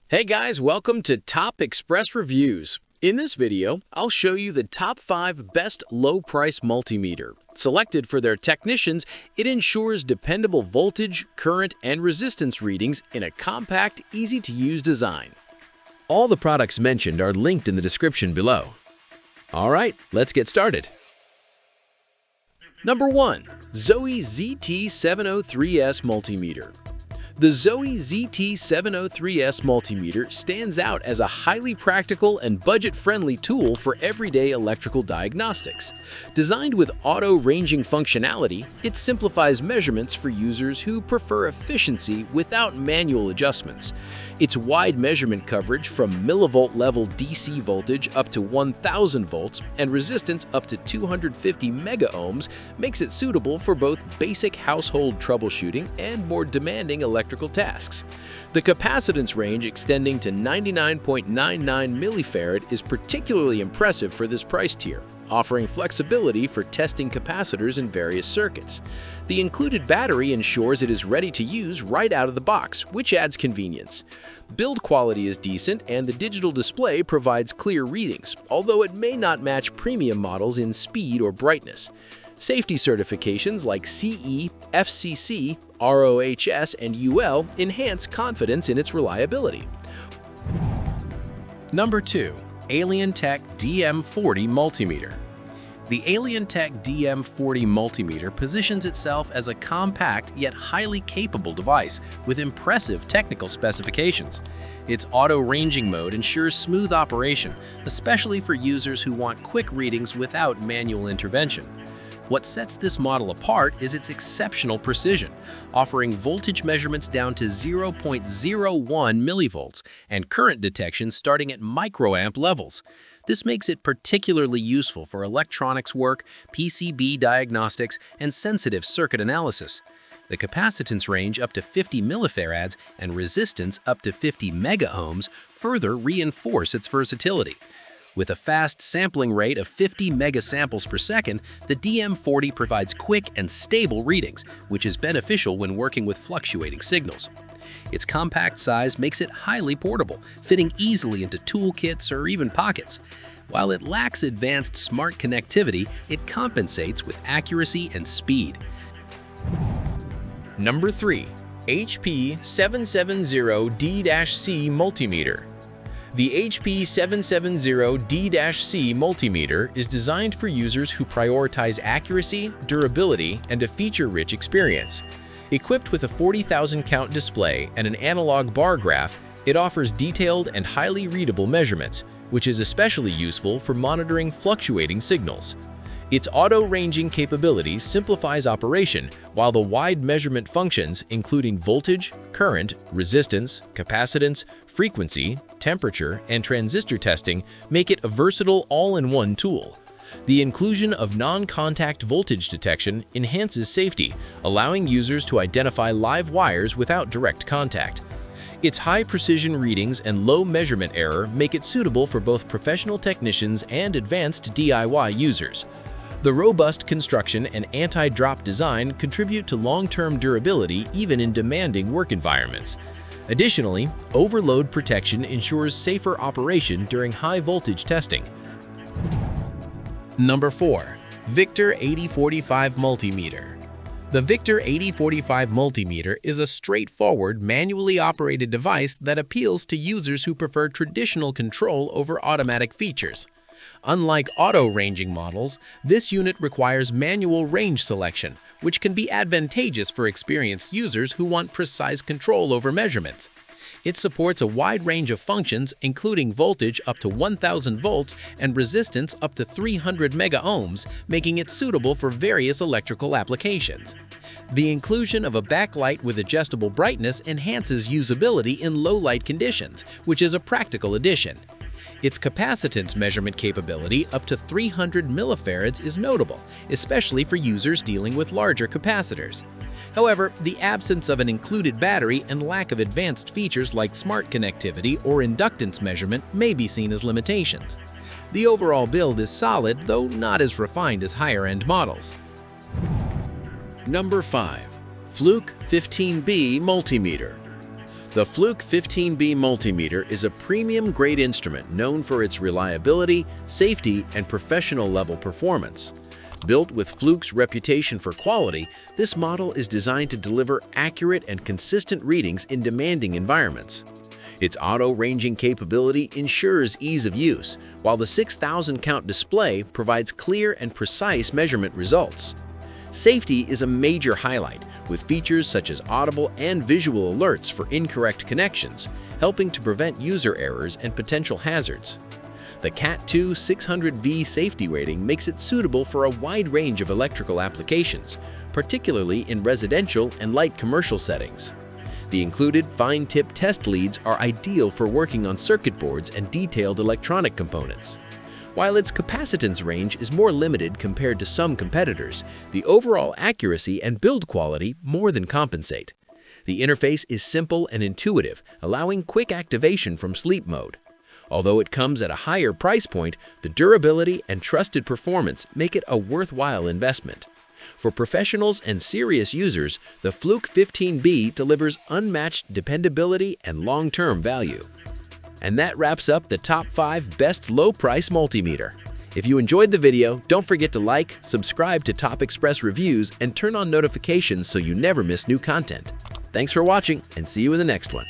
Hey guys, welcome to Top Express Reviews. In this video, I'll show you the top 5 best low-price multimeter. Selected for their technicians, it ensures dependable voltage, current, and resistance readings in a compact, easy-to-use design. All the products mentioned are linked in the description below. Alright, let's get started. Number 1. ZOYI ZT-703S Multimeter. The ZOYI ZT-703S Multimeter stands out as a highly practical and budget-friendly tool for everyday electrical diagnostics. Designed with auto-ranging functionality, it simplifies measurements for users who prefer efficiency without manual adjustments. Its wide measurement coverage from millivolt-level DC voltage up to 1000 volts and resistance up to 250 megaohms makes it suitable for both basic household troubleshooting and more demanding electrical tasks. The capacitance range extending to 99.99 millifarad is particularly impressive for this price tier, offering flexibility for testing capacitors in various circuits. The included battery ensures it is ready to use right out of the box, which adds convenience. Build quality is decent and the digital display provides clear readings, although it may not match premium models in speed or brightness. Safety certifications like CE, FCC, RoHS, and UL enhance confidence in its reliability. Number 2. ALIENTEK DM40 Multimeter. The ALIENTEK DM40 Multimeter positions itself as a compact yet highly capable device with impressive technical specifications. Its auto-ranging mode ensures smooth operation, especially for users who want quick readings without manual intervention. What sets this model apart is its exceptional precision, offering voltage measurements down to 0.01 millivolts and current detection starting at microamp levels. This makes it particularly useful for electronics work, PCB diagnostics, and sensitive circuit analysis. The capacitance range up to 50 millifarads and resistance up to 50 megaohms further reinforce its versatility. With a fast sampling rate of 50 megasamples per second, the DM40 provides quick and stable readings, which is beneficial when working with fluctuating signals. Its compact size makes it highly portable, fitting easily into toolkits or even pockets. While it lacks advanced smart connectivity, it compensates with accuracy and speed. Number 3. HP-770D-C Multimeter. The HP-770D-C Multimeter is designed for users who prioritize accuracy, durability, and a feature-rich experience. Equipped with a 40,000 count display and an analog bar graph, it offers detailed and highly readable measurements, which is especially useful for monitoring fluctuating signals. Its auto-ranging capability simplifies operation, while the wide measurement functions, including voltage, current, resistance, capacitance, frequency, temperature, and transistor testing, make it a versatile all-in-one tool. The inclusion of non-contact voltage detection enhances safety, allowing users to identify live wires without direct contact. Its high-precision readings and low measurement error make it suitable for both professional technicians and advanced DIY users. The robust construction and anti-drop design contribute to long-term durability even in demanding work environments. Additionally, overload protection ensures safer operation during high-voltage testing. Number 4. Victor 8045 Multimeter. The Victor 8045 Multimeter is a straightforward, manually operated device that appeals to users who prefer traditional control over automatic features. Unlike auto-ranging models, this unit requires manual range selection, which can be advantageous for experienced users who want precise control over measurements. It supports a wide range of functions, including voltage up to 1000 volts and resistance up to 300 megaohms, making it suitable for various electrical applications. The inclusion of a backlight with adjustable brightness enhances usability in low-light conditions, which is a practical addition. Its capacitance measurement capability up to 300 millifarads is notable, especially for users dealing with larger capacitors. However, the absence of an included battery and lack of advanced features like smart connectivity or inductance measurement may be seen as limitations. The overall build is solid, though not as refined as higher-end models. Number 5. Fluke 15B Multimeter. The Fluke 15B multimeter is a premium-grade instrument known for its reliability, safety, and professional-level performance. Built with Fluke's reputation for quality, this model is designed to deliver accurate and consistent readings in demanding environments. Its auto-ranging capability ensures ease of use, while the 6,000-count display provides clear and precise measurement results. Safety is a major highlight, with features such as audible and visual alerts for incorrect connections, helping to prevent user errors and potential hazards. The Cat2 600V safety rating makes it suitable for a wide range of electrical applications, particularly in residential and light commercial settings. The included fine-tip test leads are ideal for working on circuit boards and detailed electronic components. While its capacitance range is more limited compared to some competitors, the overall accuracy and build quality more than compensate. The interface is simple and intuitive, allowing quick activation from sleep mode. Although it comes at a higher price point, the durability and trusted performance make it a worthwhile investment. For professionals and serious users, the Fluke 15B delivers unmatched dependability and long-term value. And that wraps up the top 5 best low-price multimeter. If you enjoyed the video, don't forget to like, subscribe to Top Express Reviews, and turn on notifications so you never miss new content. Thanks for watching, and see you in the next one.